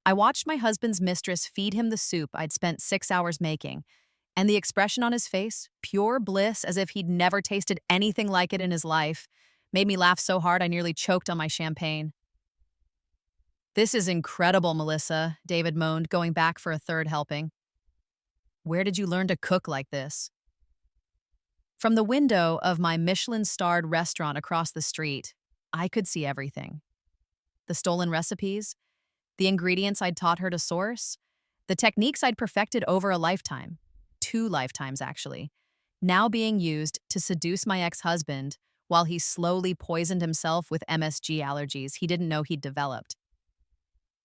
I watched my husband's mistress feed him the soup I'd spent 6 hours making, and the expression on his face, pure bliss as if he'd never tasted anything like it in his life, made me laugh so hard I nearly choked on my champagne. "This is incredible, Melissa," David moaned, going back for a third helping. "Where did you learn to cook like this?" From the window of my Michelin-starred restaurant across the street, I could see everything. The stolen recipes, the ingredients I'd taught her to source, the techniques I'd perfected over a lifetime, 2 lifetimes actually, now being used to seduce my ex-husband while he slowly poisoned himself with MSG allergies he didn't know he'd developed.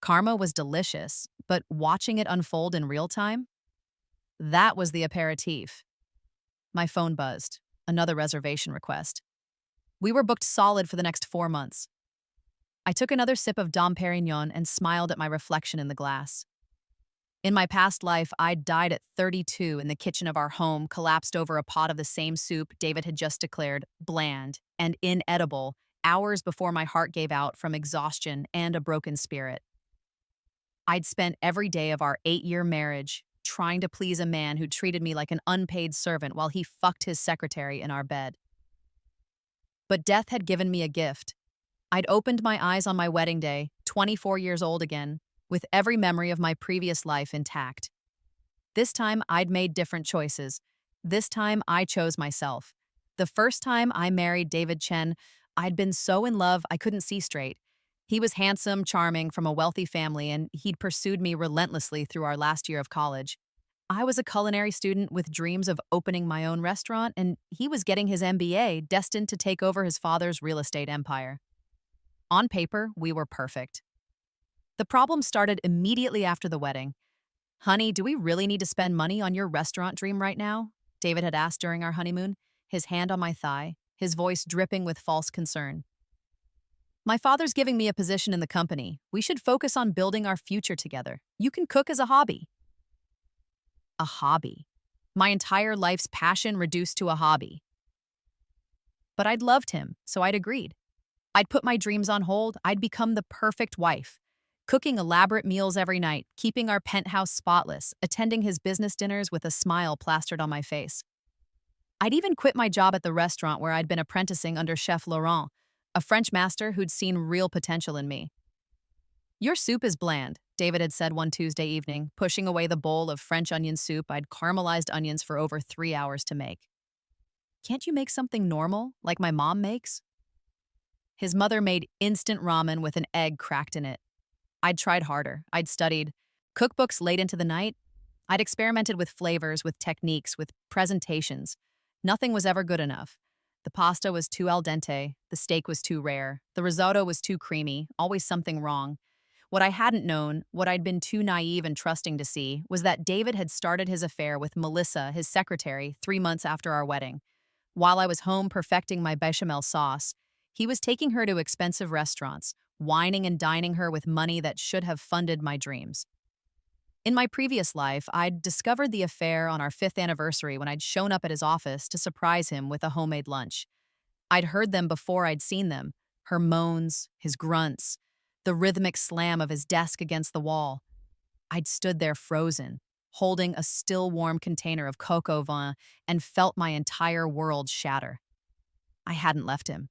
Karma was delicious, but watching it unfold in real time? That was the aperitif. My phone buzzed. Another reservation request. We were booked solid for the next 4 months. I took another sip of Dom Perignon and smiled at my reflection in the glass. In my past life, I'd died at 32 in the kitchen of our home, collapsed over a pot of the same soup David had just declared bland and inedible hours before my heart gave out from exhaustion and a broken spirit. I'd spent every day of our 8-year marriage trying to please a man who treated me like an unpaid servant while he fucked his secretary in our bed. But death had given me a gift. I'd opened my eyes on my wedding day, 24 years old again, with every memory of my previous life intact. This time, I'd made different choices. This time, I chose myself. The first time I married David Chen, I'd been so in love I couldn't see straight. He was handsome, charming, from a wealthy family, and he'd pursued me relentlessly through our last year of college. I was a culinary student with dreams of opening my own restaurant, and he was getting his MBA, destined to take over his father's real estate empire. On paper, we were perfect. The problem started immediately after the wedding. "Honey, do we really need to spend money on your restaurant dream right now?" David had asked during our honeymoon, his hand on my thigh, his voice dripping with false concern. "My father's giving me a position in the company. We should focus on building our future together. You can cook as a hobby." A hobby. My entire life's passion reduced to a hobby. But I'd loved him, so I'd agreed. I'd put my dreams on hold. I'd become the perfect wife, cooking elaborate meals every night, keeping our penthouse spotless, attending his business dinners with a smile plastered on my face. I'd even quit my job at the restaurant where I'd been apprenticing under Chef Laurent, a French master who'd seen real potential in me. "Your soup is bland," David had said one Tuesday evening, pushing away the bowl of French onion soup I'd caramelized onions for over 3 hours to make. "Can't you make something normal, like my mom makes?" His mother made instant ramen with an egg cracked in it. I'd tried harder. I'd studied cookbooks late into the night. I'd experimented with flavors, with techniques, with presentations. Nothing was ever good enough. The pasta was too al dente, the steak was too rare, the risotto was too creamy, always something wrong. What I hadn't known, what I'd been too naive and trusting to see, was that David had started his affair with Melissa, his secretary, 3 months after our wedding. While I was home perfecting my bechamel sauce, he was taking her to expensive restaurants, wining and dining her with money that should have funded my dreams. In my previous life, I'd discovered the affair on our 5th anniversary when I'd shown up at his office to surprise him with a homemade lunch. I'd heard them before I'd seen them, her moans, his grunts, the rhythmic slam of his desk against the wall. I'd stood there frozen, holding a still warm container of cocoa vin, and felt my entire world shatter. I hadn't left him.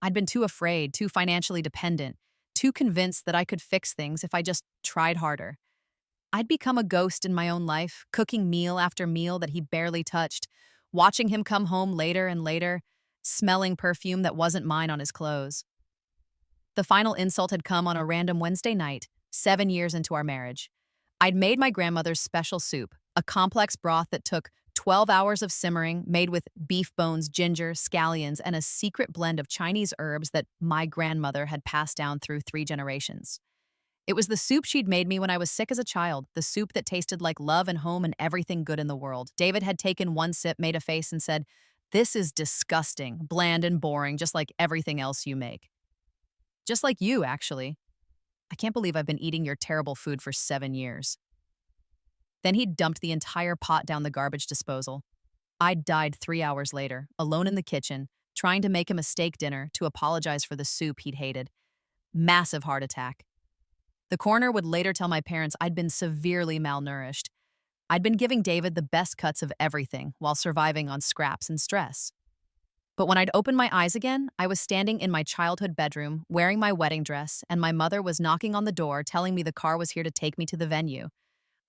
I'd been too afraid, too financially dependent, too convinced that I could fix things if I just tried harder. I'd become a ghost in my own life, cooking meal after meal that he barely touched, watching him come home later and later, smelling perfume that wasn't mine on his clothes. The final insult had come on a random Wednesday night, 7 years into our marriage. I'd made my grandmother's special soup, a complex broth that took 12 hours of simmering, made with beef bones, ginger, scallions, and a secret blend of Chinese herbs that my grandmother had passed down through 3 generations. It was the soup she'd made me when I was sick as a child, the soup that tasted like love and home and everything good in the world. David had taken one sip, made a face, and said, "This is disgusting, bland and boring, just like everything else you make." Just like you, actually. I can't believe I've been eating your terrible food for 7 years. Then he dumped the entire pot down the garbage disposal. I died 3 hours later, alone in the kitchen, trying to make him a steak dinner to apologize for the soup he'd hated. Massive heart attack. The coroner would later tell my parents I'd been severely malnourished. I'd been giving David the best cuts of everything while surviving on scraps and stress. But when I'd opened my eyes again, I was standing in my childhood bedroom, wearing my wedding dress, and my mother was knocking on the door telling me the car was here to take me to the venue.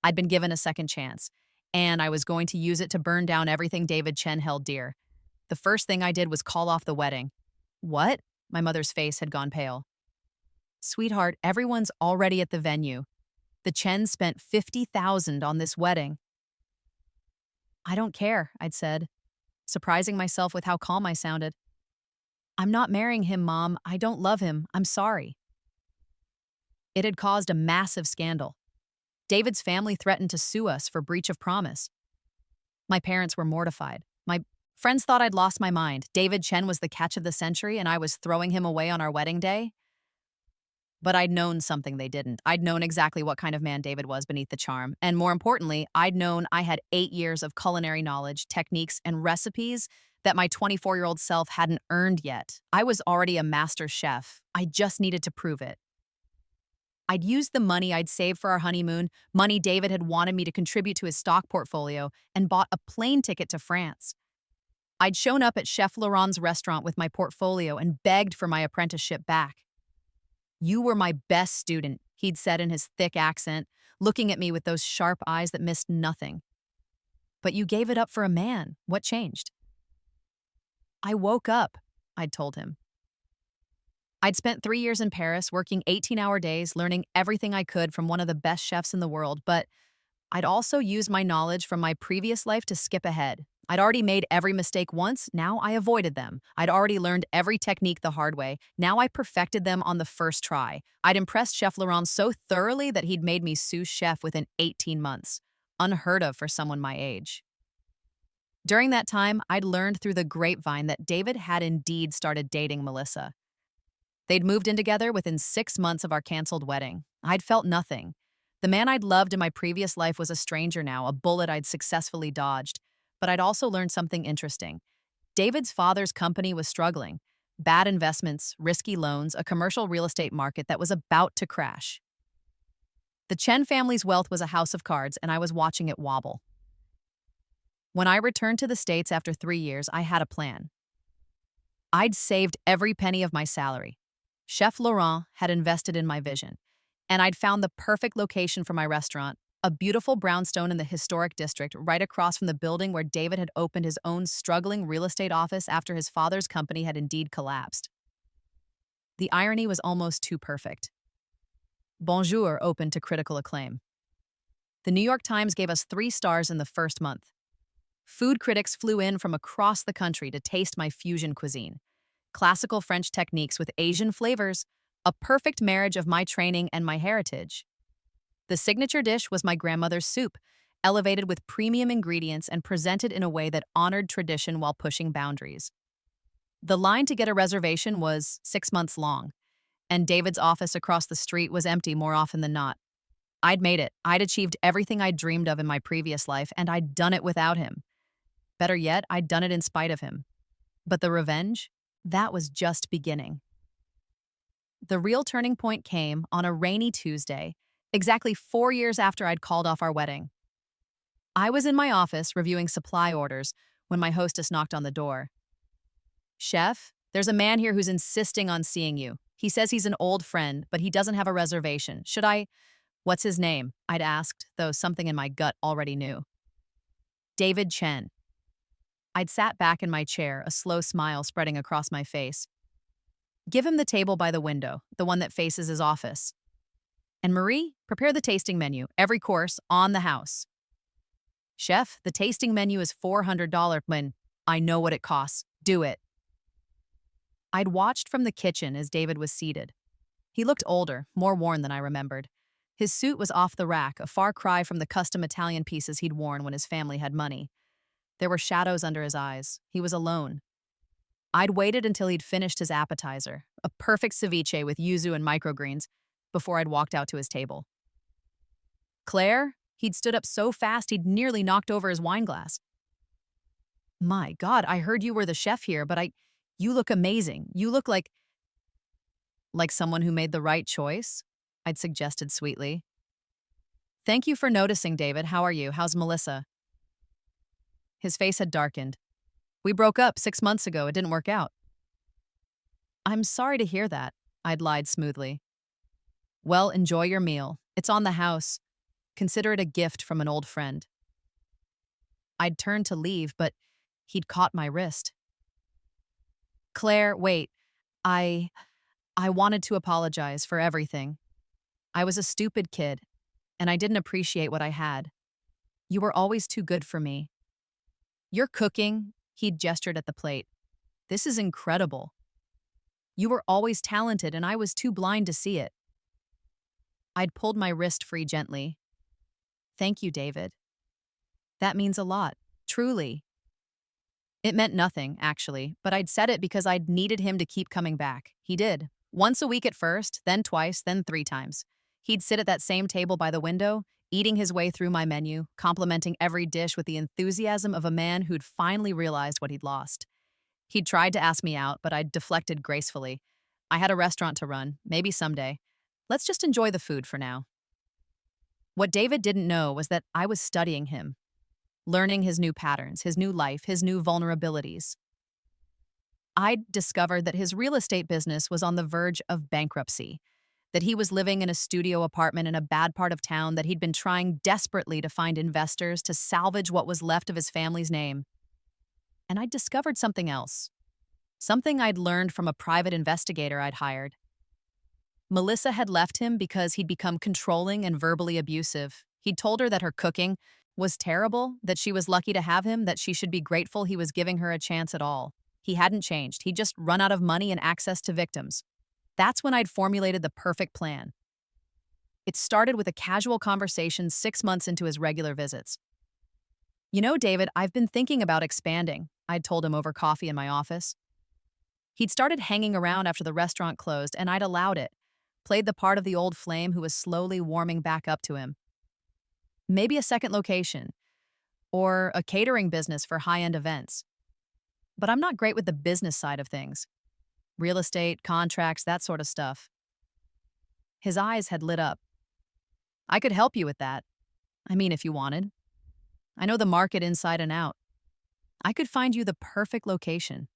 I'd been given a second chance, and I was going to use it to burn down everything David Chen held dear. The first thing I did was call off the wedding. What? My mother's face had gone pale. Sweetheart, everyone's already at the venue. The Chens spent $50,000 on this wedding. I don't care, I'd said, surprising myself with how calm I sounded. I'm not marrying him, Mom. I don't love him. I'm sorry. It had caused a massive scandal. David's family threatened to sue us for breach of promise. My parents were mortified. My friends thought I'd lost my mind. David Chen was the catch of the century, and I was throwing him away on our wedding day. But I'd known something they didn't. I'd known exactly what kind of man David was beneath the charm. And more importantly, I'd known I had 8 years of culinary knowledge, techniques, and recipes that my 24-year-old self hadn't earned yet. I was already a master chef. I just needed to prove it. I'd used the money I'd saved for our honeymoon, money David had wanted me to contribute to his stock portfolio, and bought a plane ticket to France. I'd shown up at Chef Laurent's restaurant with my portfolio and begged for my apprenticeship back. You were my best student, he'd said in his thick accent, looking at me with those sharp eyes that missed nothing. But you gave it up for a man. What changed? I woke up, I'd told him. I'd spent 3 years in Paris, working 18-hour days, learning everything I could from one of the best chefs in the world, but I'd also used my knowledge from my previous life to skip ahead. I'd already made every mistake once, now I avoided them. I'd already learned every technique the hard way, now I perfected them on the first try. I'd impressed Chef Laurent so thoroughly that he'd made me sous chef within 18 months. Unheard of for someone my age. During that time, I'd learned through the grapevine that David had indeed started dating Melissa. They'd moved in together within 6 months of our canceled wedding. I'd felt nothing. The man I'd loved in my previous life was a stranger now, a bullet I'd successfully dodged. But I'd also learned something interesting. David's father's company was struggling. Bad investments, risky loans, a commercial real estate market that was about to crash. The Chen family's wealth was a house of cards, and I was watching it wobble. When I returned to the States after 3 years, I had a plan. I'd saved every penny of my salary. Chef Laurent had invested in my vision, and I'd found the perfect location for my restaurant, a beautiful brownstone in the historic district right across from the building where David had opened his own struggling real estate office after his father's company had indeed collapsed. The irony was almost too perfect. Bonjour opened to critical acclaim. The New York Times gave us 3 stars in the first month. Food critics flew in from across the country to taste my fusion cuisine. Classical French techniques with Asian flavors, a perfect marriage of my training and my heritage. The signature dish was my grandmother's soup, elevated with premium ingredients and presented in a way that honored tradition while pushing boundaries. The line to get a reservation was 6 months long, and David's office across the street was empty more often than not. I'd made it. I'd achieved everything I'd dreamed of in my previous life, and I'd done it without him. Better yet, I'd done it in spite of him. But the revenge? That was just beginning. The real turning point came on a rainy Tuesday, exactly 4 years after I'd called off our wedding. I was in my office reviewing supply orders when my hostess knocked on the door. Chef, there's a man here who's insisting on seeing you. He says he's an old friend, but he doesn't have a reservation. Should I? What's his name? I'd asked, though something in my gut already knew. David Chen. I'd sat back in my chair, a slow smile spreading across my face. Give him the table by the window, the one that faces his office. And Marie, prepare the tasting menu, every course, on the house. Chef, the tasting menu is $400. I know what it costs. Do it. I'd watched from the kitchen as David was seated. He looked older, more worn than I remembered. His suit was off the rack, a far cry from the custom Italian pieces he'd worn when his family had money. There were shadows under his eyes. He was alone. I'd waited until he'd finished his appetizer, a perfect ceviche with yuzu and microgreens, before I'd walked out to his table. Claire? He'd stood up so fast he'd nearly knocked over his wine glass. My God, I heard you were the chef here, but you look amazing. You look like someone who made the right choice. I'd suggested sweetly. Thank you for noticing, David. How are you? How's Melissa? His face had darkened. We broke up 6 months ago. It didn't work out. I'm sorry to hear that, I'd lied smoothly. Well, enjoy your meal. It's on the house. Consider it a gift from an old friend. I'd turned to leave, but he'd caught my wrist. Claire, wait. I I wanted to apologize for everything. I was a stupid kid, and I didn't appreciate what I had. You were always too good for me. You're cooking, he'd gestured at the plate. This is incredible. You were always talented, and I was too blind to see it. I'd pulled my wrist free gently. Thank you, David. That means a lot, truly. It meant nothing, actually, but I'd said it because I'd needed him to keep coming back. He did. Once a week at first, then twice, then 3 times. He'd sit at that same table by the window, eating his way through my menu, complimenting every dish with the enthusiasm of a man who'd finally realized what he'd lost. He'd tried to ask me out, but I'd deflected gracefully. I had a restaurant to run, maybe someday. Let's just enjoy the food for now. What David didn't know was that I was studying him, learning his new patterns, his new life, his new vulnerabilities. I'd discovered that his real estate business was on the verge of bankruptcy, that he was living in a studio apartment in a bad part of town, that he'd been trying desperately to find investors to salvage what was left of his family's name. And I'd discovered something else, something I'd learned from a private investigator I'd hired. Melissa had left him because he'd become controlling and verbally abusive. He'd told her that her cooking was terrible, that she was lucky to have him, that she should be grateful he was giving her a chance at all. He hadn't changed. He'd just run out of money and access to victims. That's when I'd formulated the perfect plan. It started with a casual conversation 6 months into his regular visits. You know, David, I've been thinking about expanding, I'd told him over coffee in my office. He'd started hanging around after the restaurant closed, and I'd allowed it, played the part of the old flame who was slowly warming back up to him. Maybe a second location, or a catering business for high-end events. But I'm not great with the business side of things. Real estate, contracts, that sort of stuff. His eyes had lit up. I could help you with that. I mean, if you wanted. I know the market inside and out. I could find you the perfect location.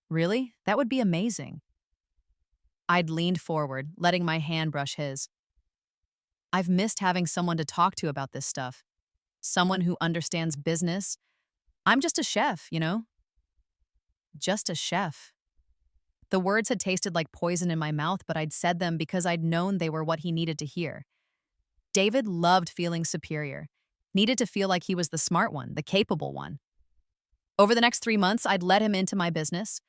Really? That would be amazing. I'd leaned forward, letting my hand brush his. I've missed having someone to talk to about this stuff. Someone who understands business. I'm just a chef, you know? Just a chef. The words had tasted like poison in my mouth, but I'd said them because I'd known they were what he needed to hear. David loved feeling superior, needed to feel like he was the smart one, the capable one. Over the next 3 months, I'd let him into my business.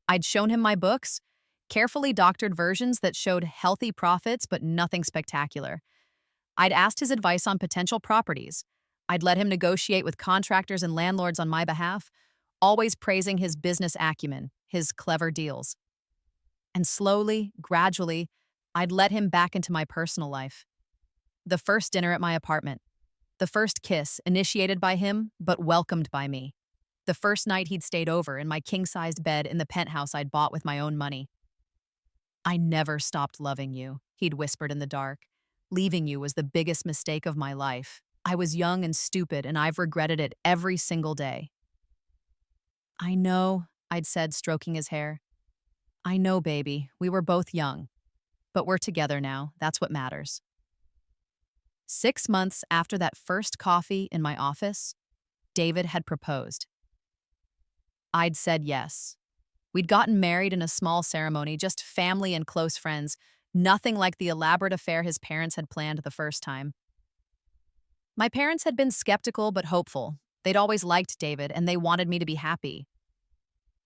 I'd shown him my books, carefully doctored versions that showed healthy profits but nothing spectacular. I'd asked his advice on potential properties. I'd let him negotiate with contractors and landlords on my behalf, always praising his business acumen, his clever deals. And slowly, gradually, I'd let him back into my personal life. The first dinner at my apartment. The first kiss, initiated by him, but welcomed by me. The first night he'd stayed over in my king-sized bed in the penthouse I'd bought with my own money. I never stopped loving you, he'd whispered in the dark. Leaving you was the biggest mistake of my life. I was young and stupid, and I've regretted it every single day. I know, I'd said, stroking his hair. I know, baby, we were both young. But we're together now, that's what matters. 6 months after that first coffee in my office, David had proposed. I'd said yes. We'd gotten married in a small ceremony, just family and close friends, nothing like the elaborate affair his parents had planned the first time. My parents had been skeptical but hopeful. They'd always liked David, and they wanted me to be happy.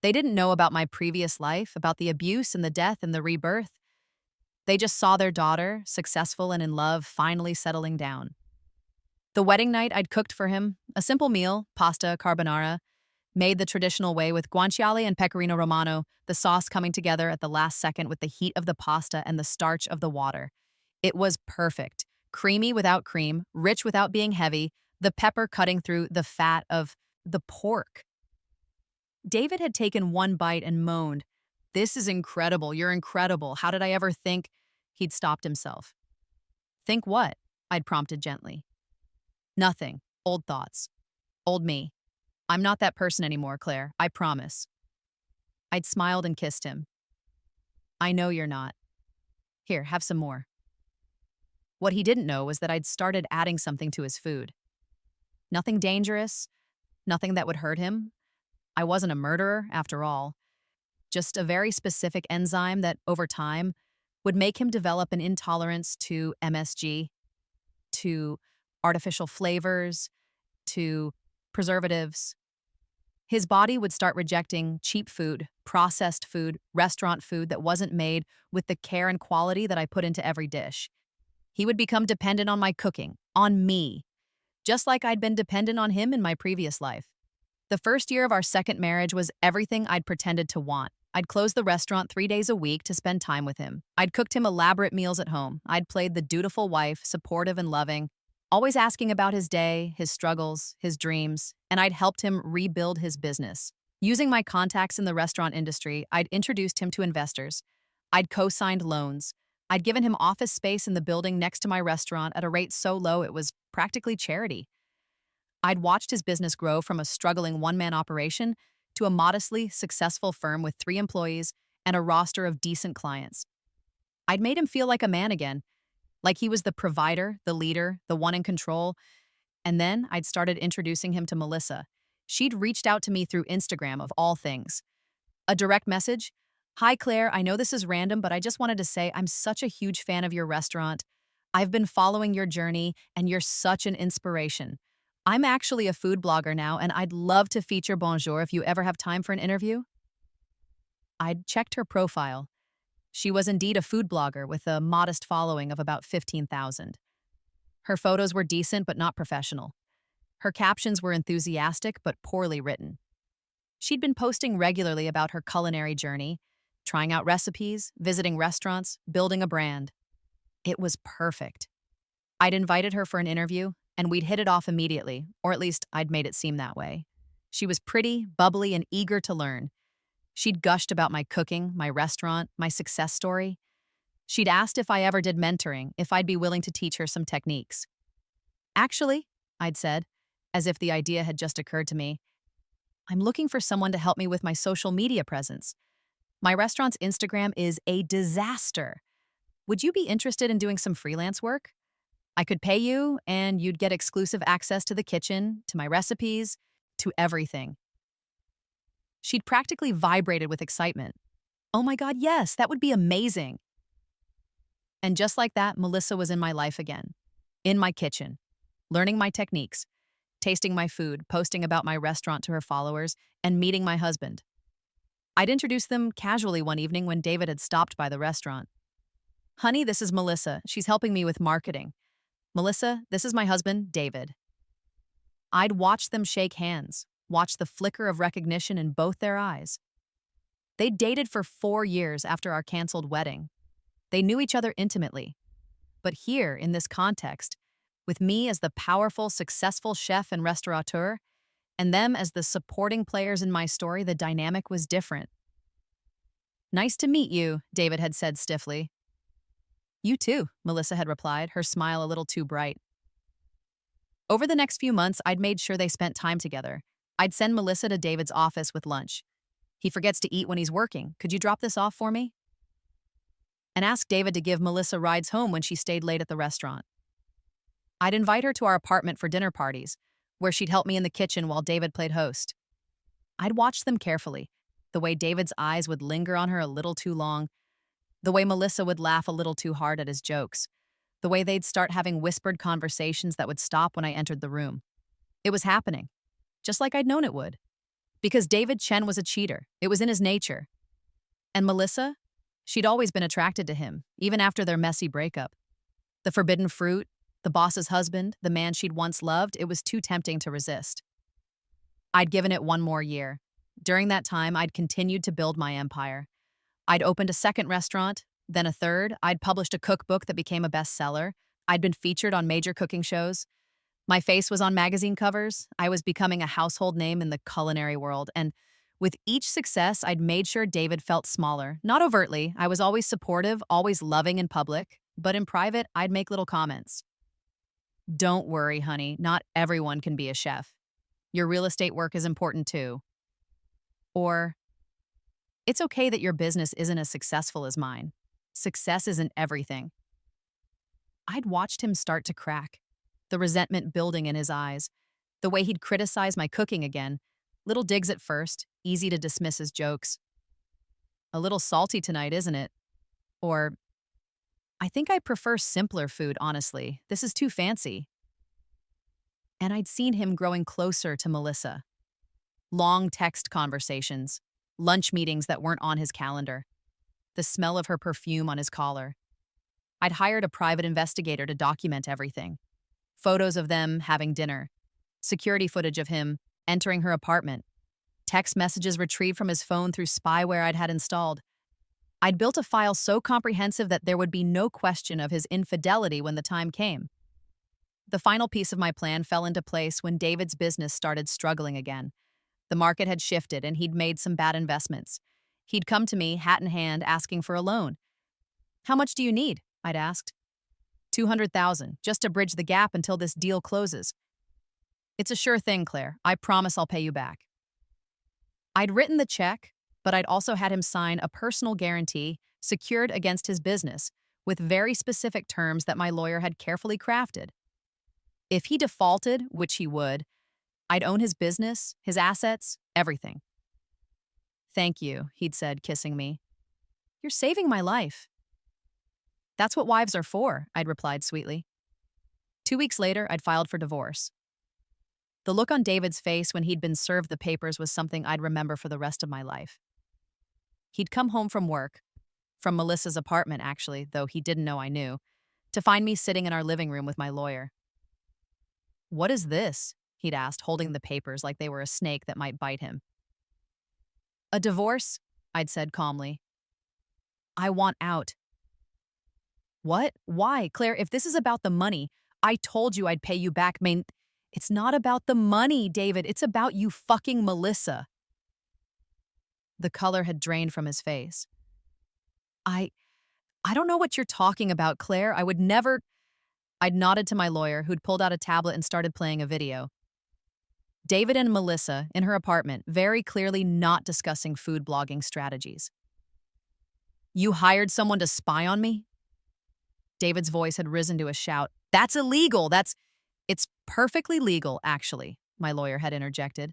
They didn't know about my previous life, about the abuse and the death and the rebirth. They just saw their daughter, successful and in love, finally settling down. The wedding night, I'd cooked for him, a simple meal, pasta carbonara, made the traditional way with guanciale and pecorino romano, the sauce coming together at the last second with the heat of the pasta and the starch of the water. It was perfect, creamy without cream, rich without being heavy, the pepper cutting through the fat of the pork. David had taken one bite and moaned, "This is incredible, you're incredible. How did I ever think?" He'd stopped himself. Think what? I'd prompted gently. Nothing. Old thoughts. Old me. I'm not that person anymore, Claire. I promise. I'd smiled and kissed him. I know you're not. Here, have some more. What he didn't know was that I'd started adding something to his food. Nothing dangerous, nothing that would hurt him. I wasn't a murderer, after all. Just a very specific enzyme that, over time, would make him develop an intolerance to MSG, to artificial flavors, to preservatives. His body would start rejecting cheap food, processed food, restaurant food that wasn't made with the care and quality that I put into every dish. He would become dependent on my cooking, on me, just like I'd been dependent on him in my previous life. The first year of our second marriage was everything I'd pretended to want. I'd closed the restaurant 3 days a week to spend time with him. I'd cooked him elaborate meals at home. I'd played the dutiful wife, supportive and loving, always asking about his day, his struggles, his dreams, and I'd helped him rebuild his business. Using my contacts in the restaurant industry, I'd introduced him to investors. I'd co-signed loans. I'd given him office space in the building next to my restaurant at a rate so low it was practically charity. I'd watched his business grow from a struggling one-man operation to a modestly successful firm with 3 employees and a roster of decent clients. I'd made him feel like a man again, like he was the provider, the leader, the one in control. And then I'd started introducing him to Melissa. She'd reached out to me through Instagram, of all things. A direct message. Hi, Claire, I know this is random, but I just wanted to say I'm such a huge fan of your restaurant. I've been following your journey, and you're such an inspiration. I'm actually a food blogger now, and I'd love to feature Bonjour if you ever have time for an interview. I'd checked her profile. She was indeed a food blogger with a modest following of about 15,000. Her photos were decent but not professional. Her captions were enthusiastic but poorly written. She'd been posting regularly about her culinary journey, trying out recipes, visiting restaurants, building a brand. It was perfect. I'd invited her for an interview, and we'd hit it off immediately, or at least I'd made it seem that way. She was pretty, bubbly, and eager to learn. She'd gushed about my cooking, my restaurant, my success story. She'd asked if I ever did mentoring, if I'd be willing to teach her some techniques. Actually, I'd said, as if the idea had just occurred to me, I'm looking for someone to help me with my social media presence. My restaurant's Instagram is a disaster. Would you be interested in doing some freelance work? I could pay you, and you'd get exclusive access to the kitchen, to my recipes, to everything. She'd practically vibrated with excitement. Oh my God, yes, that would be amazing. And just like that, Melissa was in my life again. In my kitchen, learning my techniques, tasting my food, posting about my restaurant to her followers, and meeting my husband. I'd introduced them casually one evening when David had stopped by the restaurant. Honey, this is Melissa. She's helping me with marketing. Melissa, this is my husband, David. I'd watched them shake hands, watched the flicker of recognition in both their eyes. They'd dated for 4 years after our canceled wedding. They knew each other intimately. But here, in this context, with me as the powerful, successful chef and restaurateur, and them as the supporting players in my story, the dynamic was different. Nice to meet you, David had said stiffly. You too, Melissa had replied, her smile a little too bright. Over the next few months, I'd made sure they spent time together. I'd send Melissa to David's office with lunch. He forgets to eat when he's working. Could you drop this off for me? And ask David to give Melissa rides home when she stayed late at the restaurant. I'd invite her to our apartment for dinner parties, where she'd help me in the kitchen while David played host. I'd watch them carefully, the way David's eyes would linger on her a little too long, the way Melissa would laugh a little too hard at his jokes, the way they'd start having whispered conversations that would stop when I entered the room. It was happening, just like I'd known it would. Because David Chen was a cheater. It was in his nature. And Melissa? She'd always been attracted to him, even after their messy breakup. The forbidden fruit, the boss's husband, the man she'd once loved, it was too tempting to resist. I'd given it 1 more year. During that time, I'd continued to build my empire. I'd opened a second restaurant, then a third. I'd published a cookbook that became a bestseller. I'd been featured on major cooking shows. My face was on magazine covers. I was becoming a household name in the culinary world. And With each success, I'd made sure David felt smaller. Not overtly, I was always supportive, always loving in public, but in private, I'd make little comments. Don't worry, honey, not everyone can be a chef. Your real estate work is important too. Or, it's okay that your business isn't as successful as mine. Success isn't everything. I'd watched him start to crack, the resentment building in his eyes, the way he'd criticize my cooking again. Little digs at first, easy to dismiss as jokes. A little salty tonight, isn't it? Or, I think I prefer simpler food, honestly. This is too fancy. And I'd seen him growing closer to Melissa. Long text conversations, lunch meetings that weren't on his calendar, the smell of her perfume on his collar. I'd hired a private investigator to document everything. Photos of them having dinner, security footage of him entering her apartment, text messages retrieved from his phone through spyware I'd had installed. I'd built a file so comprehensive that there would be no question of his infidelity when the time came. The final piece of my plan fell into place when David's business started struggling again. The market had shifted and he'd made some bad investments. He'd come to me, hat in hand, asking for a loan. How much do you need? I'd asked. 200,000, just to bridge the gap until this deal closes. It's a sure thing, Claire. I promise I'll pay you back. I'd written the check, but I'd also had him sign a personal guarantee secured against his business with very specific terms that my lawyer had carefully crafted. If he defaulted, which he would, I'd own his business, his assets, everything. Thank you, he'd said, kissing me. You're saving my life. That's what wives are for, I'd replied sweetly. 2 weeks later, I'd filed for divorce. The look on David's face when he'd been served the papers was something I'd remember for the rest of my life. He'd come home from work, from Melissa's apartment actually, though he didn't know I knew, to find me sitting in our living room with my lawyer. What is this? He'd asked, holding the papers like they were a snake that might bite him. A divorce, I'd said calmly. I want out. What? Why? Claire, if this is about the money, I told you I'd pay you back. It's not about the money, David. It's about you fucking Melissa. The color had drained from his face. I don't know what you're talking about, Claire. I would never... I'd nodded to my lawyer, who'd pulled out a tablet and started playing a video. David and Melissa, in her apartment, very clearly not discussing food blogging strategies. You hired someone to spy on me? David's voice had risen to a shout. That's illegal. It's perfectly legal, actually, my lawyer had interjected.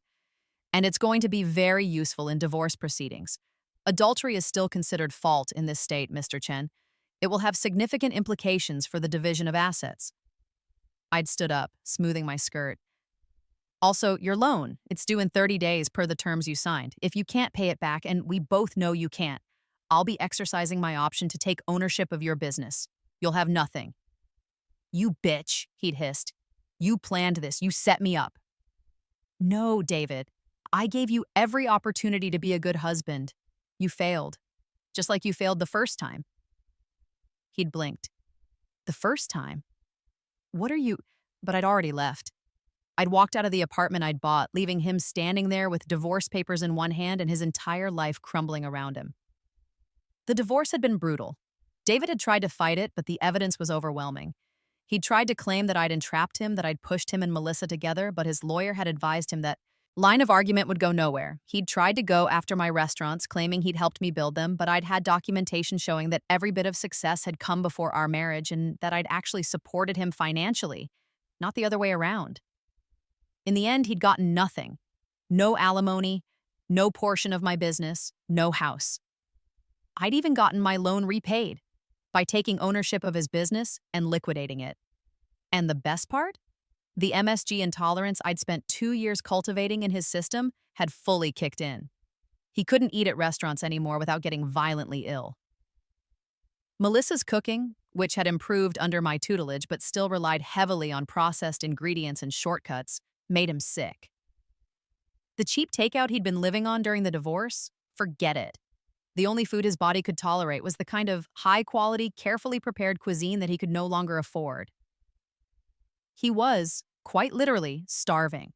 And it's going to be very useful in divorce proceedings. Adultery is still considered fault in this state, Mr. Chen. It will have significant implications for the division of assets. I'd stood up, smoothing my skirt. Also, your loan. It's due in 30 days per the terms you signed. If you can't pay it back, and we both know you can't, I'll be exercising my option to take ownership of your business. You'll have nothing. You bitch, he'd hissed. You planned this. You set me up. No, David. I gave you every opportunity to be a good husband. You failed. Just like you failed the first time. He'd blinked. The first time? What are you... But I'd already left. I'd walked out of the apartment I'd bought, leaving him standing there with divorce papers in one hand and his entire life crumbling around him. The divorce had been brutal. David had tried to fight it, but the evidence was overwhelming. He'd tried to claim that I'd entrapped him, that I'd pushed him and Melissa together, but his lawyer had advised him that line of argument would go nowhere. He'd tried to go after my restaurants, claiming he'd helped me build them, but I'd had documentation showing that every bit of success had come before our marriage and that I'd actually supported him financially, not the other way around. In the end, he'd gotten nothing. No alimony, no portion of my business, no house. I'd even gotten my loan repaid by taking ownership of his business and liquidating it. And the best part? The MSG intolerance I'd spent 2 years cultivating in his system had fully kicked in. He couldn't eat at restaurants anymore without getting violently ill. Melissa's cooking, which had improved under my tutelage but still relied heavily on processed ingredients and shortcuts, made him sick. The cheap takeout he'd been living on during the divorce? Forget it. The only food his body could tolerate was the kind of high-quality, carefully prepared cuisine that he could no longer afford. He was, quite literally, starving.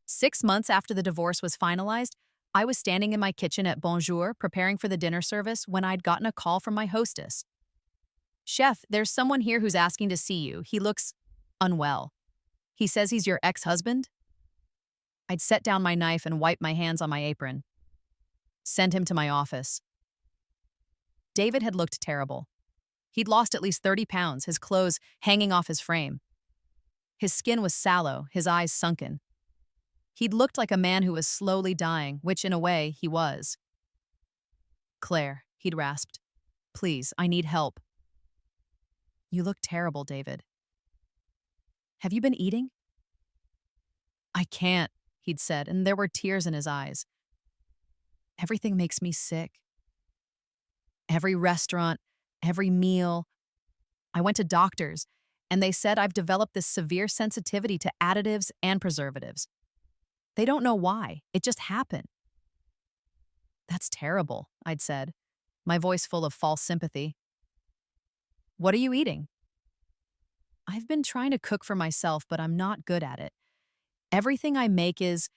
6 months after the divorce was finalized, I was standing in my kitchen at Bonjour preparing for the dinner service when I'd gotten a call from my hostess. Chef, there's someone here who's asking to see you. He looks unwell. He says he's your ex-husband? I'd set down my knife and wiped my hands on my apron. Send him to my office. David had looked terrible. He'd lost at least 30 pounds, his clothes hanging off his frame. His skin was sallow, his eyes sunken. He'd looked like a man who was slowly dying, which in a way he was. Claire, he'd rasped. Please, I need help. You look terrible, David. Have you been eating? I can't, he'd said, and there were tears in his eyes. Everything makes me sick. Every restaurant, every meal. I went to doctors, and they said I've developed this severe sensitivity to additives and preservatives. They don't know why. It just happened. That's terrible, I'd said, my voice full of false sympathy. What are you eating? I've been trying to cook for myself, but I'm not good at it. Everything I make is...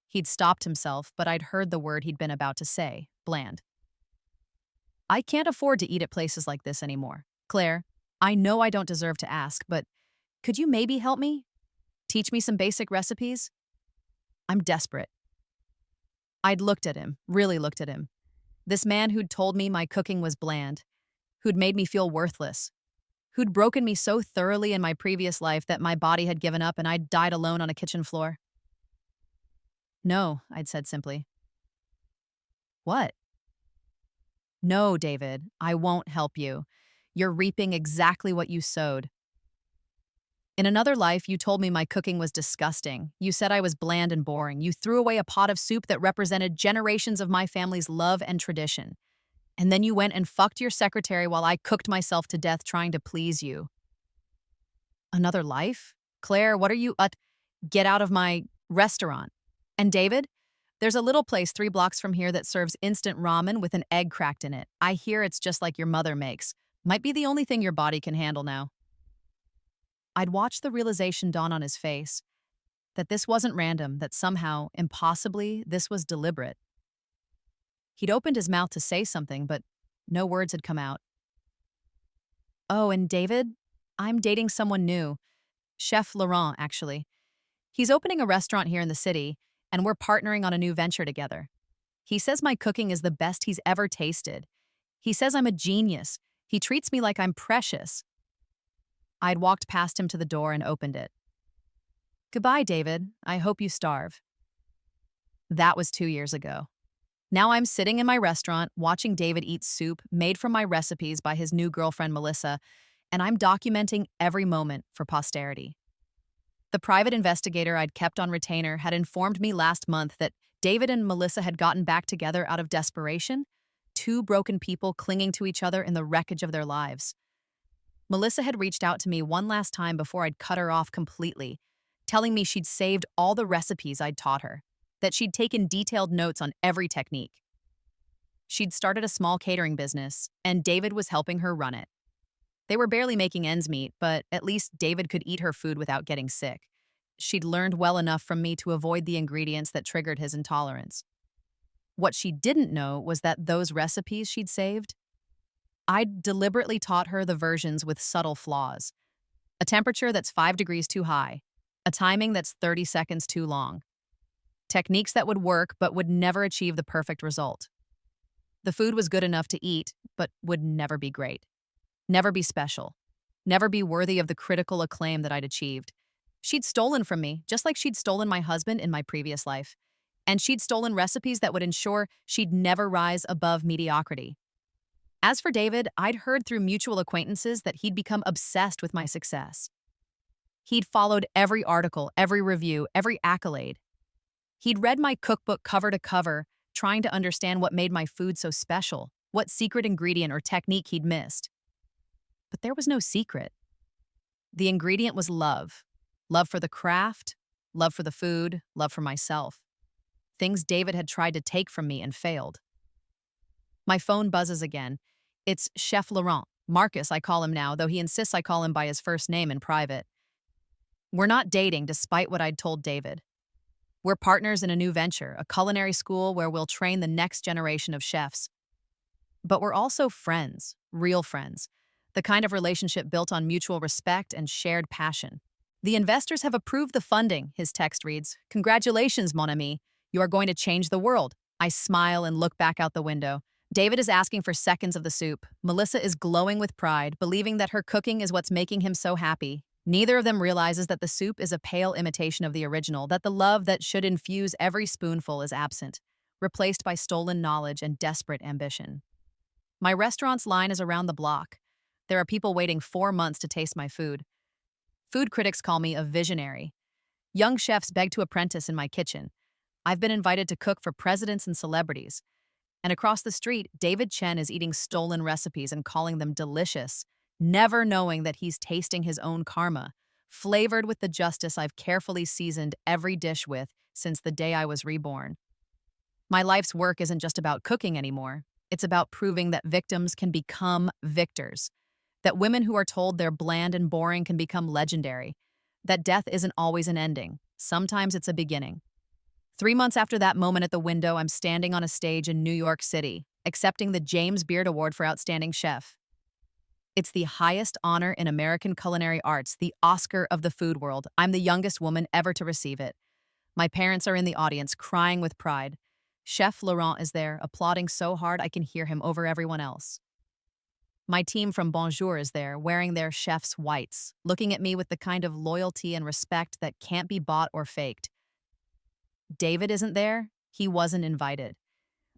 He'd stopped himself, but I'd heard the word he'd been about to say, bland. I can't afford to eat at places like this anymore. Claire, I know I don't deserve to ask, but could you maybe help me? Teach me some basic recipes? I'm desperate. I'd looked at him, really looked at him. This man who'd told me my cooking was bland, who'd made me feel worthless, who'd broken me so thoroughly in my previous life that my body had given up and I'd died alone on a kitchen floor. No, I'd said simply. What? No, David, I won't help you. You're reaping exactly what you sowed. In another life, you told me my cooking was disgusting. You said I was bland and boring. You threw away a pot of soup that represented generations of my family's love and tradition. And then you went and fucked your secretary while I cooked myself to death trying to please you. Another life? Claire, what are you... Get out of my restaurant. And David? There's a little place 3 blocks from here that serves instant ramen with an egg cracked in it. I hear it's just like your mother makes. Might be the only thing your body can handle now. I'd watched the realization dawn on his face, that this wasn't random, that somehow, impossibly, this was deliberate. He'd opened his mouth to say something, but no words had come out. Oh, and David? I'm dating someone new. Chef Laurent, actually. He's opening a restaurant here in the city, and we're partnering on a new venture together. He says my cooking is the best he's ever tasted. He says I'm a genius. He treats me like I'm precious. I'd walked past him to the door and opened it. Goodbye, David. I hope you starve. That was 2 years ago. Now I'm sitting in my restaurant watching David eat soup made from my recipes by his new girlfriend, Melissa, and I'm documenting every moment for posterity. The private investigator I'd kept on retainer had informed me last month that David and Melissa had gotten back together out of desperation, 2 broken people clinging to each other in the wreckage of their lives. Melissa had reached out to me one last time before I'd cut her off completely, telling me she'd saved all the recipes I'd taught her, that she'd taken detailed notes on every technique. She'd started a small catering business, and David was helping her run it. They were barely making ends meet, but at least David could eat her food without getting sick. She'd learned well enough from me to avoid the ingredients that triggered his intolerance. What she didn't know was that those recipes she'd saved, I'd deliberately taught her the versions with subtle flaws. A temperature that's 5 degrees too high, a timing that's 30 seconds too long. Techniques that would work but would never achieve the perfect result. The food was good enough to eat, but would never be great. Never be special. Never be worthy of the critical acclaim that I'd achieved. She'd stolen from me, just like she'd stolen my husband in my previous life. And she'd stolen recipes that would ensure she'd never rise above mediocrity. As for David, I'd heard through mutual acquaintances that he'd become obsessed with my success. He'd followed every article, every review, every accolade. He'd read my cookbook cover to cover, trying to understand what made my food so special, what secret ingredient or technique he'd missed. But there was no secret. The ingredient was love. Love for the craft, love for the food, love for myself. Things David had tried to take from me and failed. My phone buzzes again. It's Chef Laurent. Marcus, I call him now, though he insists I call him by his first name in private. We're not dating, despite what I'd told David. We're partners in a new venture, a culinary school where we'll train the next generation of chefs. But we're also friends, real friends, the kind of relationship built on mutual respect and shared passion. The investors have approved the funding, his text reads. Congratulations, mon ami. You are going to change the world. I smile and look back out the window. David is asking for seconds of the soup. Melissa is glowing with pride, believing that her cooking is what's making him so happy. Neither of them realizes that the soup is a pale imitation of the original, that the love that should infuse every spoonful is absent, replaced by stolen knowledge and desperate ambition. My restaurant's line is around the block. There are people waiting 4 months to taste my food. Food critics call me a visionary. Young chefs beg to apprentice in my kitchen. I've been invited to cook for presidents and celebrities. And across the street, David Chen is eating stolen recipes and calling them delicious, never knowing that he's tasting his own karma, flavored with the justice I've carefully seasoned every dish with since the day I was reborn. My life's work isn't just about cooking anymore. It's about proving that victims can become victors, that women who are told they're bland and boring can become legendary, that death isn't always an ending. Sometimes it's a beginning. 3 months after that moment at the window, I'm standing on a stage in New York City, accepting the James Beard Award for Outstanding Chef. It's the highest honor in American culinary arts, the Oscar of the food world. I'm the youngest woman ever to receive it. My parents are in the audience, crying with pride. Chef Laurent is there, applauding so hard I can hear him over everyone else. My team from Bonjour is there, wearing their chef's whites, looking at me with the kind of loyalty and respect that can't be bought or faked. David isn't there. He wasn't invited.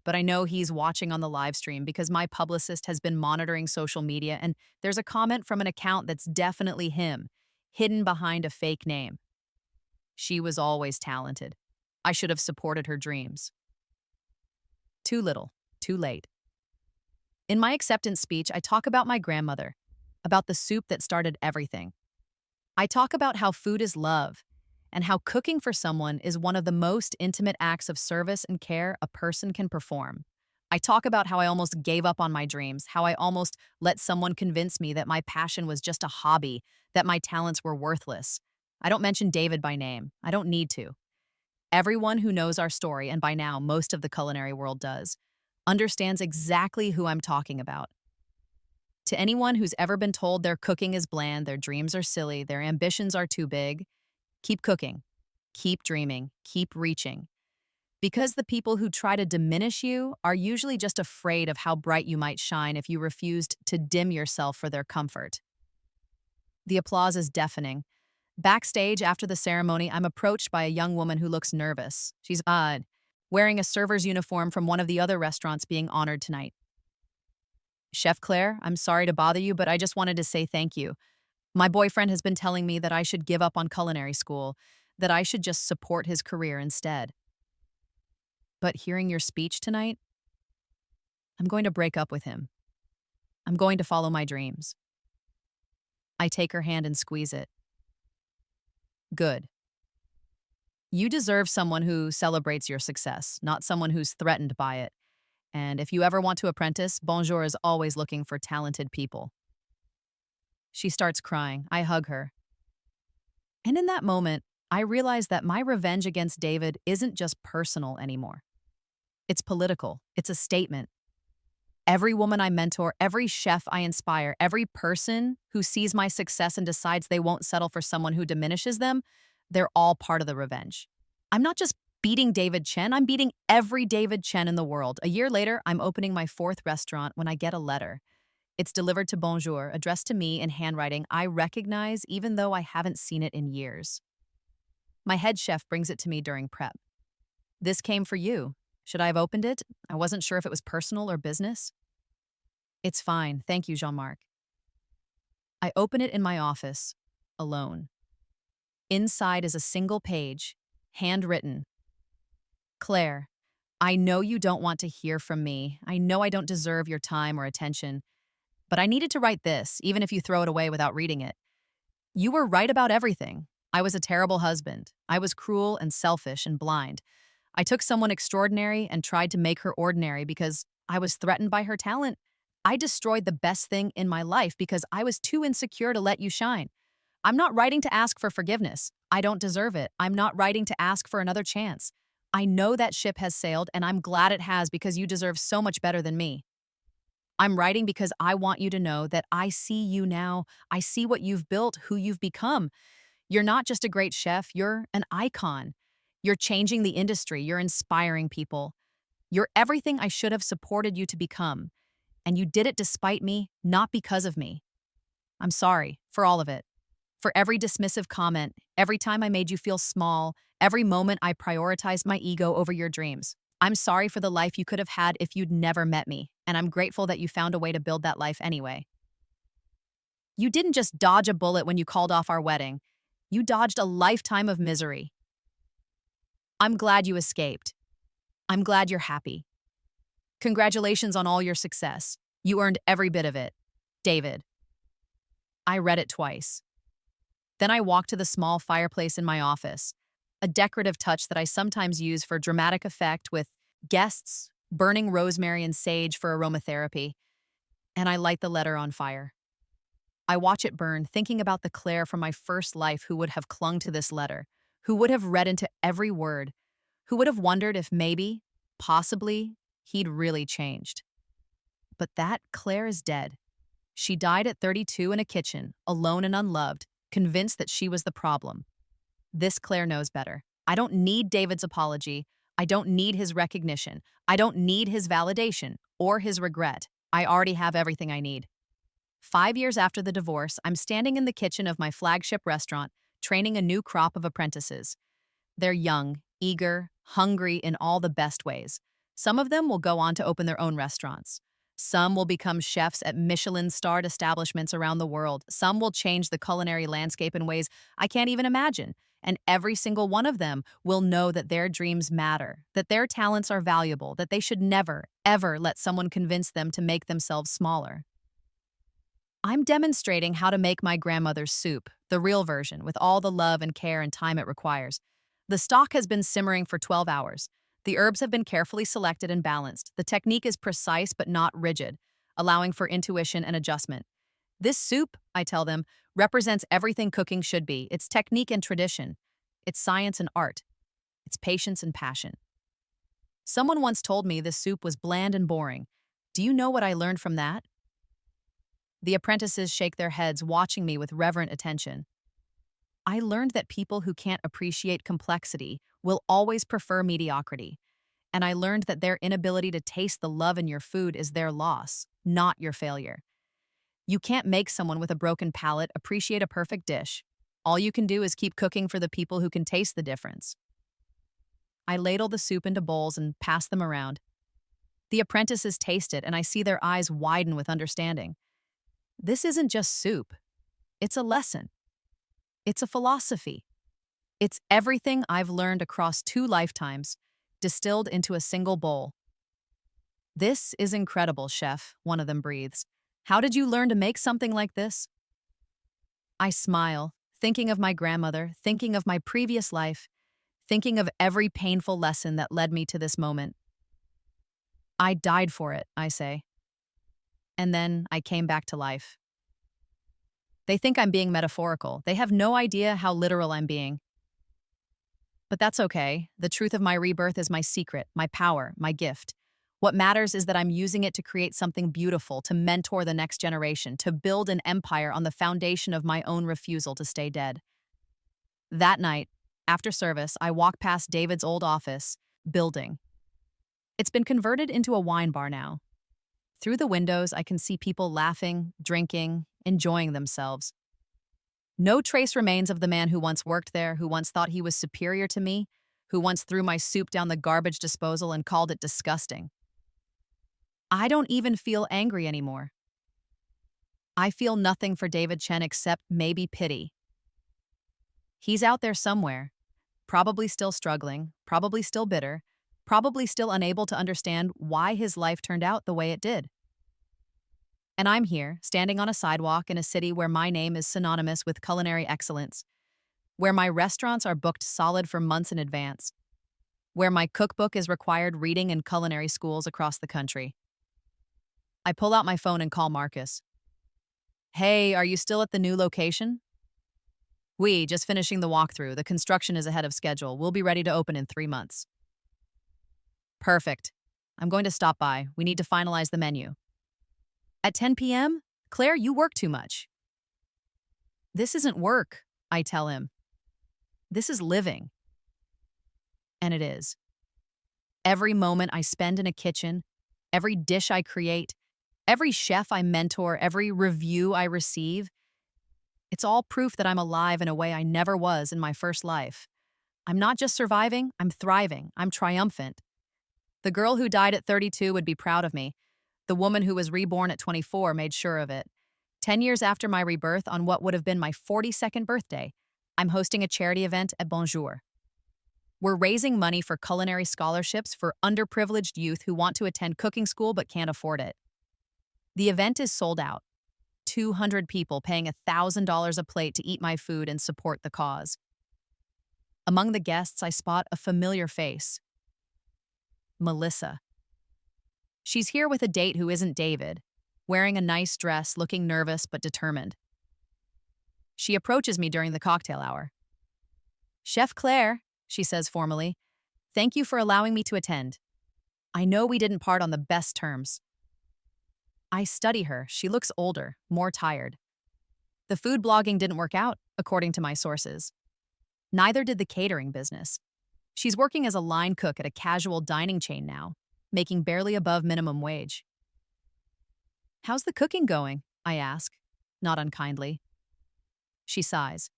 But I know he's watching on the live stream because my publicist has been monitoring social media, and there's a comment from an account that's definitely him, hidden behind a fake name. She was always talented. I should have supported her dreams. Too little, too late. In my acceptance speech, I talk about my grandmother, about the soup that started everything. I talk about how food is love, and how cooking for someone is one of the most intimate acts of service and care a person can perform. I talk about how I almost gave up on my dreams, how I almost let someone convince me that my passion was just a hobby, that my talents were worthless. I don't mention David by name. I don't need to. Everyone who knows our story, and by now most of the culinary world does, understands exactly who I'm talking about. To anyone who's ever been told their cooking is bland, their dreams are silly, their ambitions are too big, keep cooking, keep dreaming, keep reaching. Because the people who try to diminish you are usually just afraid of how bright you might shine if you refused to dim yourself for their comfort. The applause is deafening. Backstage after the ceremony, I'm approached by a young woman who looks nervous. She's odd, wearing a server's uniform from one of the other restaurants being honored tonight. Chef Claire, I'm sorry to bother you, but I just wanted to say thank you. My boyfriend has been telling me that I should give up on culinary school, that I should just support his career instead. But hearing your speech tonight, I'm going to break up with him. I'm going to follow my dreams. I take her hand and squeeze it. Good. You deserve someone who celebrates your success, not someone who's threatened by it. And if you ever want to apprentice, Bonjour is always looking for talented people. She starts crying. I hug her. And in that moment, I realize that my revenge against David isn't just personal anymore. It's political. It's a statement. Every woman I mentor, every chef I inspire, every person who sees my success and decides they won't settle for someone who diminishes them, they're all part of the revenge. I'm not just beating David Chen, I'm beating every David Chen in the world. A year later, I'm opening my 4th restaurant when I get a letter. It's delivered to Bonjour, addressed to me in handwriting I recognize even though I haven't seen it in years. My head chef brings it to me during prep. This came for you. Should I have opened it? I wasn't sure if it was personal or business. It's fine, thank you, Jean-Marc. I open it in my office, alone. Inside is a single page, handwritten. Claire, I know you don't want to hear from me. I know I don't deserve your time or attention. But I needed to write this, even if you throw it away without reading it. You were right about everything. I was a terrible husband. I was cruel and selfish and blind. I took someone extraordinary and tried to make her ordinary because I was threatened by her talent. I destroyed the best thing in my life because I was too insecure to let you shine. I'm not writing to ask for forgiveness. I don't deserve it. I'm not writing to ask for another chance. I know that ship has sailed, and I'm glad it has because you deserve so much better than me. I'm writing because I want you to know that I see you now. I see what you've built, who you've become. You're not just a great chef, you're an icon. You're changing the industry, you're inspiring people. You're everything I should have supported you to become. And you did it despite me, not because of me. I'm sorry for all of it. For every dismissive comment, every time I made you feel small, every moment I prioritized my ego over your dreams. I'm sorry for the life you could have had if you'd never met me, and I'm grateful that you found a way to build that life anyway. You didn't just dodge a bullet when you called off our wedding. You dodged a lifetime of misery. I'm glad you escaped. I'm glad you're happy. Congratulations on all your success. You earned every bit of it. David. I read it twice. Then I walked to the small fireplace in my office, a decorative touch that I sometimes use for dramatic effect with guests, burning rosemary and sage for aromatherapy, and I light the letter on fire. I watch it burn, thinking about the Claire from my first life who would have clung to this letter, who would have read into every word, who would have wondered if maybe, possibly, he'd really changed. But that Claire is dead. She died at 32 in a kitchen, alone and unloved, convinced that she was the problem. This Claire knows better. I don't need David's apology. I don't need his recognition. I don't need his validation or his regret. I already have everything I need. 5 years after the divorce, I'm standing in the kitchen of my flagship restaurant, training a new crop of apprentices. They're young, eager, hungry in all the best ways. Some of them will go on to open their own restaurants. Some will become chefs at Michelin-starred establishments around the world. Some will change the culinary landscape in ways I can't even imagine. And every single one of them will know that their dreams matter, that their talents are valuable, that they should never, ever let someone convince them to make themselves smaller. I'm demonstrating how to make my grandmother's soup, the real version, with all the love and care and time it requires. The stock has been simmering for 12 hours. The herbs have been carefully selected and balanced. The technique is precise but not rigid, allowing for intuition and adjustment. This soup, I tell them, represents everything cooking should be. It's technique and tradition. It's science and art. It's patience and passion. Someone once told me this soup was bland and boring. Do you know what I learned from that? The apprentices shake their heads, watching me with reverent attention. I learned that people who can't appreciate complexity will always prefer mediocrity. And I learned that their inability to taste the love in your food is their loss, not your failure. You can't make someone with a broken palate appreciate a perfect dish. All you can do is keep cooking for the people who can taste the difference. I ladle the soup into bowls and pass them around. The apprentices taste it, and I see their eyes widen with understanding. This isn't just soup. It's a lesson. It's a philosophy. It's everything I've learned across 2 lifetimes, distilled into a single bowl. This is incredible, chef, one of them breathes. How did you learn to make something like this? I smile, thinking of my grandmother, thinking of my previous life, thinking of every painful lesson that led me to this moment. I died for it, I say. And then I came back to life. They think I'm being metaphorical. They have no idea how literal I'm being. But that's okay. The truth of my rebirth is my secret, my power, my gift. What matters is that I'm using it to create something beautiful, to mentor the next generation, to build an empire on the foundation of my own refusal to stay dead. That night, after service, I walk past David's old office building. It's been converted into a wine bar now. Through the windows, I can see people laughing, drinking, enjoying themselves. No trace remains of the man who once worked there, who once thought he was superior to me, who once threw my soup down the garbage disposal and called it disgusting. I don't even feel angry anymore. I feel nothing for David Chen except maybe pity. He's out there somewhere, probably still struggling, probably still bitter, probably still unable to understand why his life turned out the way it did. And I'm here, standing on a sidewalk in a city where my name is synonymous with culinary excellence, where my restaurants are booked solid for months in advance, where my cookbook is required reading in culinary schools across the country. I pull out my phone and call Marcus. Hey, are you still at the new location? We just finishing the walkthrough. The construction is ahead of schedule. We'll be ready to open in 3 months. Perfect. I'm going to stop by. We need to finalize the menu. At 10 p.m.? Claire, you work too much. This isn't work, I tell him. This is living. And it is. Every moment I spend in a kitchen, every dish I create, every chef I mentor, every review I receive, it's all proof that I'm alive in a way I never was in my first life. I'm not just surviving, I'm thriving, I'm triumphant. The girl who died at 32 would be proud of me. The woman who was reborn at 24 made sure of it. 10 years after my rebirth, on what would have been my 42nd birthday, I'm hosting a charity event at Bonjour. We're raising money for culinary scholarships for underprivileged youth who want to attend cooking school but can't afford it. The event is sold out. 200 people paying $1,000 a plate to eat my food and support the cause. Among the guests, I spot a familiar face. Melissa. She's here with a date who isn't David, wearing a nice dress, looking nervous but determined. She approaches me during the cocktail hour. Chef Claire, she says formally, thank you for allowing me to attend. I know we didn't part on the best terms. I study her. She looks older, more tired. The food blogging didn't work out, according to my sources. Neither did the catering business. She's working as a line cook at a casual dining chain now, making barely above minimum wage. How's the cooking going? I ask, not unkindly. She sighs.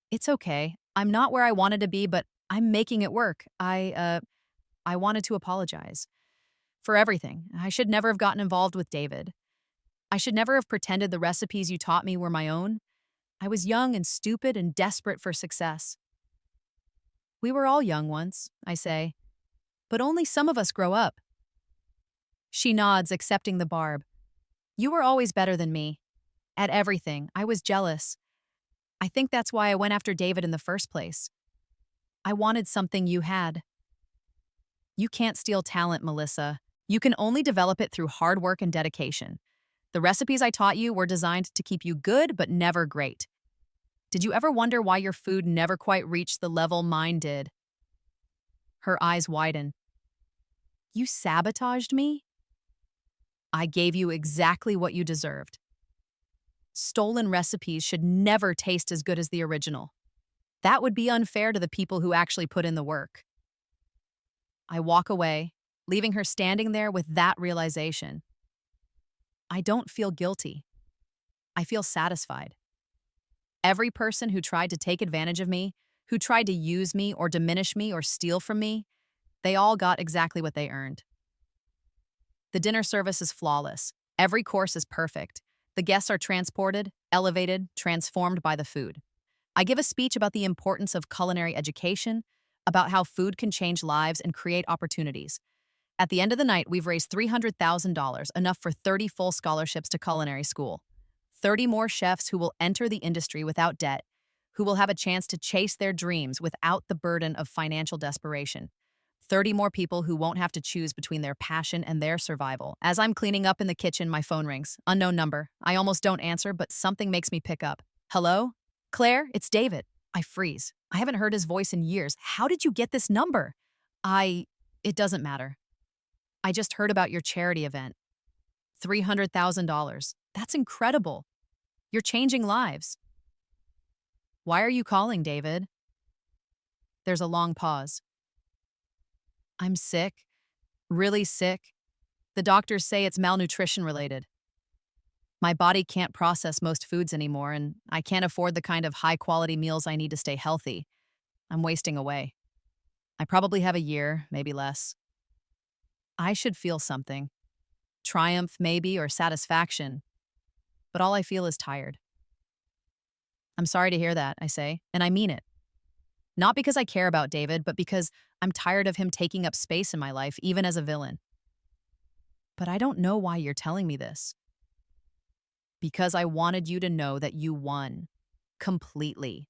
It's okay. I'm not where I wanted to be, but I'm making it work. I wanted to apologize. For everything. I should never have gotten involved with David. I should never have pretended the recipes you taught me were my own. I was young and stupid and desperate for success. We were all young once, I say, but only some of us grow up. She nods, accepting the barb. You were always better than me. At everything, I was jealous. I think that's why I went after David in the first place. I wanted something you had. You can't steal talent, Melissa. You can only develop it through hard work and dedication. The recipes I taught you were designed to keep you good but never great. Did you ever wonder why your food never quite reached the level mine did? Her eyes widen. You sabotaged me? I gave you exactly what you deserved. Stolen recipes should never taste as good as the original. That would be unfair to the people who actually put in the work. I walk away, leaving her standing there with that realization. I don't feel guilty. I feel satisfied. Every person who tried to take advantage of me, who tried to use me or diminish me or steal from me, they all got exactly what they earned. The dinner service is flawless. Every course is perfect. The guests are transported, elevated, transformed by the food. I give a speech about the importance of culinary education, about how food can change lives and create opportunities. At the end of the night, we've raised $300,000, enough for 30 full scholarships to culinary school. 30 more chefs who will enter the industry without debt, who will have a chance to chase their dreams without the burden of financial desperation. 30 more people who won't have to choose between their passion and their survival. As I'm cleaning up in the kitchen, my phone rings. Unknown number. I almost don't answer, but something makes me pick up. Hello? Claire, it's David. I freeze. I haven't heard his voice in years. How did you get this number? It doesn't matter. I just heard about your charity event. $300,000. That's incredible. You're changing lives. Why are you calling, David? There's a long pause. I'm sick. Really sick. The doctors say it's malnutrition related. My body can't process most foods anymore, and I can't afford the kind of high-quality meals I need to stay healthy. I'm wasting away. I probably have a year, maybe less. I should feel something. Triumph, maybe, or satisfaction. But all I feel is tired. I'm sorry to hear that, I say, and I mean it. Not because I care about David, but because I'm tired of him taking up space in my life, even as a villain. But I don't know why you're telling me this. Because I wanted you to know that you won. Completely.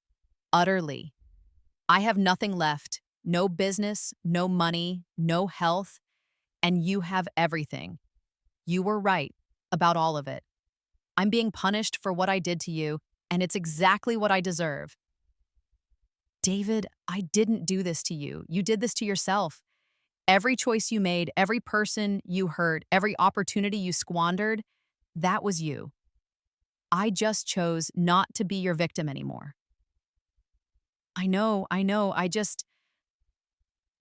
Utterly. I have nothing left. No business, no money, no health, and you have everything. You were right about all of it. I'm being punished for what I did to you, and it's exactly what I deserve. David, I didn't do this to you. You did this to yourself. Every choice you made, every person you hurt, every opportunity you squandered, that was you. I just chose not to be your victim anymore. I know.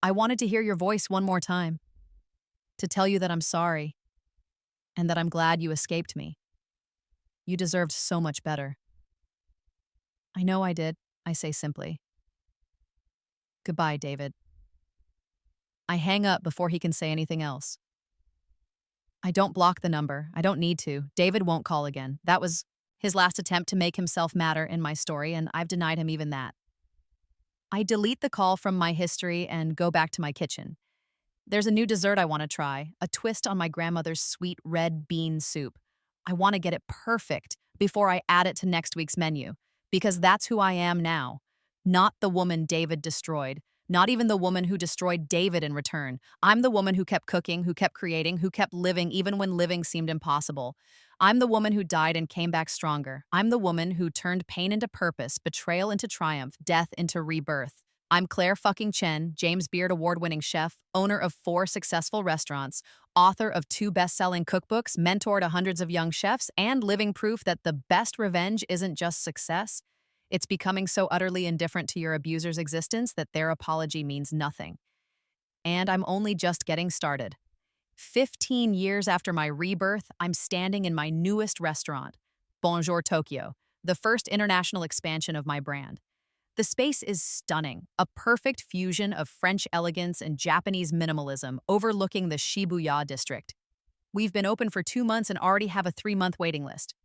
I wanted to hear your voice one more time, to tell you that I'm sorry and that I'm glad you escaped me. You deserved so much better. I know I did, I say simply. Goodbye, David. I hang up before he can say anything else. I don't block the number. I don't need to. David won't call again. That was his last attempt to make himself matter in my story, and I've denied him even that. I delete the call from my history and go back to my kitchen. There's a new dessert I want to try, a twist on my grandmother's sweet red bean soup. I want to get it perfect before I add it to next week's menu, because that's who I am now. Not the woman David destroyed, not even the woman who destroyed David in return. I'm the woman who kept cooking, who kept creating, who kept living even when living seemed impossible. I'm the woman who died and came back stronger. I'm the woman who turned pain into purpose, betrayal into triumph, death into rebirth. I'm Claire fucking Chen, James Beard award-winning chef, owner of 4 successful restaurants, author of 2 best-selling cookbooks, mentor to hundreds of young chefs, and living proof that the best revenge isn't just success. It's becoming so utterly indifferent to your abuser's existence that their apology means nothing. And I'm only just getting started. 15 years after my rebirth, I'm standing in my newest restaurant, Bonjour Tokyo, the first international expansion of my brand. The space is stunning, a perfect fusion of French elegance and Japanese minimalism overlooking the Shibuya district. We've been open for 2 months and already have a 3-month waiting list.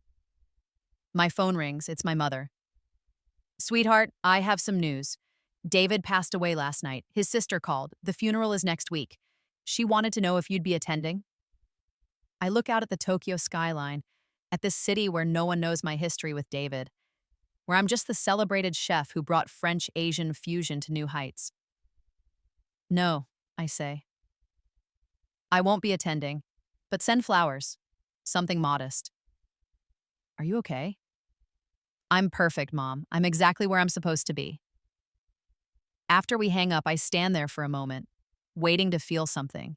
My phone rings. It's my mother. Sweetheart, I have some news. David passed away last night. His sister called. The funeral is next week. She wanted to know if you'd be attending. I look out at the Tokyo skyline, at this city where no one knows my history with David, where I'm just the celebrated chef who brought French-Asian fusion to new heights. No, I say. I won't be attending, but send flowers. Something modest. Are you okay? I'm perfect, Mom. I'm exactly where I'm supposed to be. After we hang up, I stand there for a moment, waiting to feel something.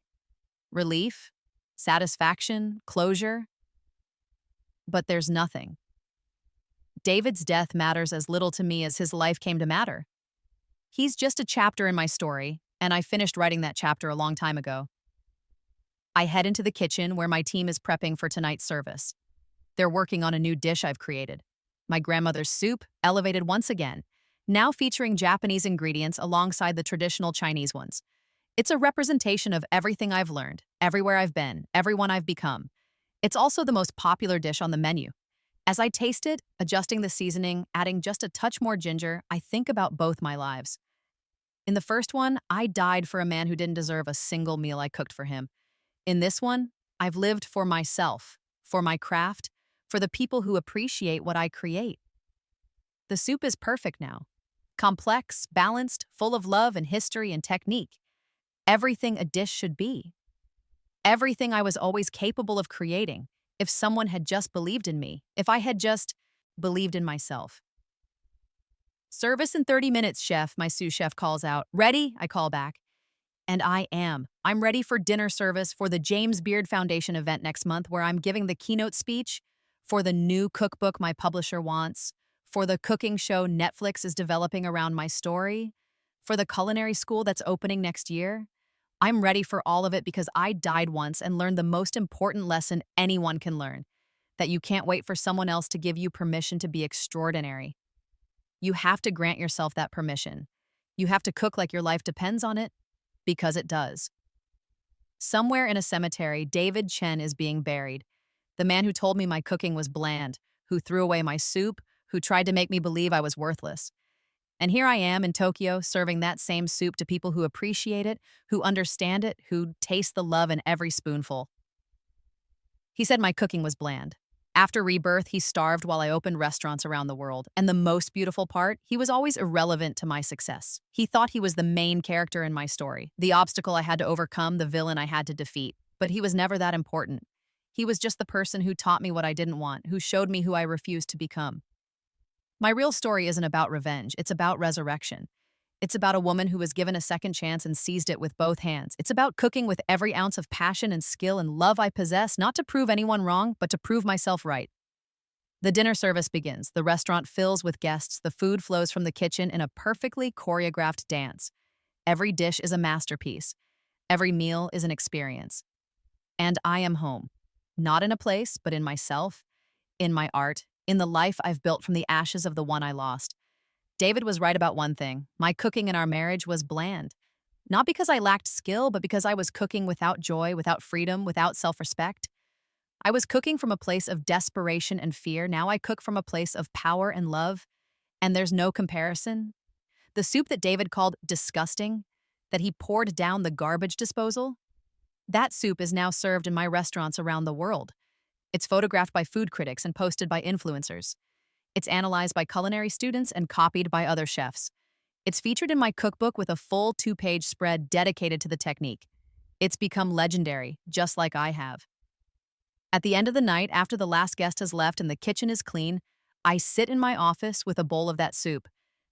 Relief? Satisfaction? Closure? But there's nothing. David's death matters as little to me as his life came to matter. He's just a chapter in my story, and I finished writing that chapter a long time ago. I head into the kitchen where my team is prepping for tonight's service. They're working on a new dish I've created. My grandmother's soup, elevated once again, now featuring Japanese ingredients alongside the traditional Chinese ones. It's a representation of everything I've learned, everywhere I've been, everyone I've become. It's also the most popular dish on the menu. As I taste it, adjusting the seasoning, adding just a touch more ginger, I think about both my lives. In the first one, I died for a man who didn't deserve a single meal I cooked for him. In this one, I've lived for myself, for my craft, for the people who appreciate what I create. The soup is perfect now. Complex, balanced, full of love and history and technique. Everything a dish should be. Everything I was always capable of creating, if someone had just believed in me, if I had just believed in myself. Service in 30 minutes, chef, my sous chef calls out. Ready? I call back. And I am. I'm ready for dinner service for the James Beard Foundation event next month where I'm giving the keynote speech, for the new cookbook my publisher wants, for the cooking show Netflix is developing around my story, for the culinary school that's opening next year. I'm ready for all of it because I died once and learned the most important lesson anyone can learn, that you can't wait for someone else to give you permission to be extraordinary. You have to grant yourself that permission. You have to cook like your life depends on it, because it does. Somewhere in a cemetery, David Chen is being buried. The man who told me my cooking was bland, who threw away my soup, who tried to make me believe I was worthless. And here I am in Tokyo serving that same soup to people who appreciate it, who understand it, who taste the love in every spoonful. He said my cooking was bland. After Rebirth, he starved while I opened restaurants around the world. And the most beautiful part, he was always irrelevant to my success. He thought he was the main character in my story, the obstacle I had to overcome, the villain I had to defeat. But he was never that important. He was just the person who taught me what I didn't want, who showed me who I refused to become. My real story isn't about revenge, it's about resurrection. It's about a woman who was given a second chance and seized it with both hands. It's about cooking with every ounce of passion and skill and love I possess, not to prove anyone wrong, but to prove myself right. The dinner service begins. The restaurant fills with guests. The food flows from the kitchen in a perfectly choreographed dance. Every dish is a masterpiece. Every meal is an experience. And I am home. Not in a place, but in myself, in my art, in the life I've built from the ashes of the one I lost. David was right about one thing. My cooking in our marriage was bland. Not because I lacked skill, but because I was cooking without joy, without freedom, without self-respect. I was cooking from a place of desperation and fear. Now I cook from a place of power and love, and there's no comparison. The soup that David called disgusting, that he poured down the garbage disposal, that soup is now served in my restaurants around the world. It's photographed by food critics and posted by influencers. It's analyzed by culinary students and copied by other chefs. It's featured in my cookbook with a full 2-page spread dedicated to the technique. It's become legendary, just like I have. At the end of the night, after the last guest has left and the kitchen is clean, I sit in my office with a bowl of that soup,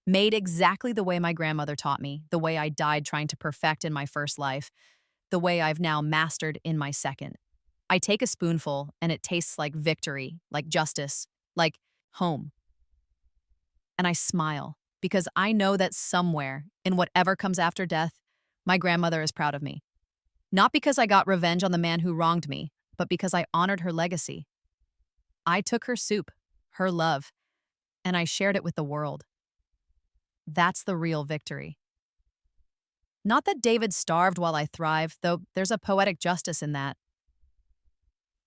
made exactly the way my grandmother taught me, the way I died trying to perfect in my first life, the way I've now mastered in my second. I take a spoonful, and it tastes like victory, like justice, like home. And I smile, because I know that somewhere, in whatever comes after death, my grandmother is proud of me. Not because I got revenge on the man who wronged me, but because I honored her legacy. I took her soup, her love, and I shared it with the world. That's the real victory. Not that David starved while I thrived, though there's a poetic justice in that,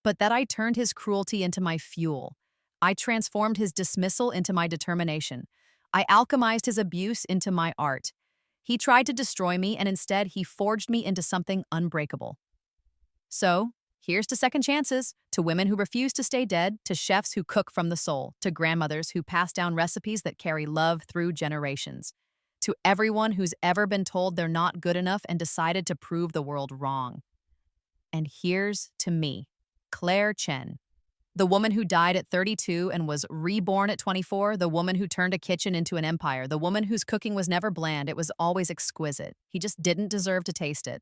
but that I turned his cruelty into my fuel. I transformed his dismissal into my determination. I alchemized his abuse into my art. He tried to destroy me, and instead he forged me into something unbreakable. So, here's to second chances, to women who refuse to stay dead, to chefs who cook from the soul, to grandmothers who pass down recipes that carry love through generations, to everyone who's ever been told they're not good enough and decided to prove the world wrong. And here's to me, Claire Chen, the woman who died at 32 and was reborn at 24, the woman who turned a kitchen into an empire, the woman whose cooking was never bland, it was always exquisite. He just didn't deserve to taste it.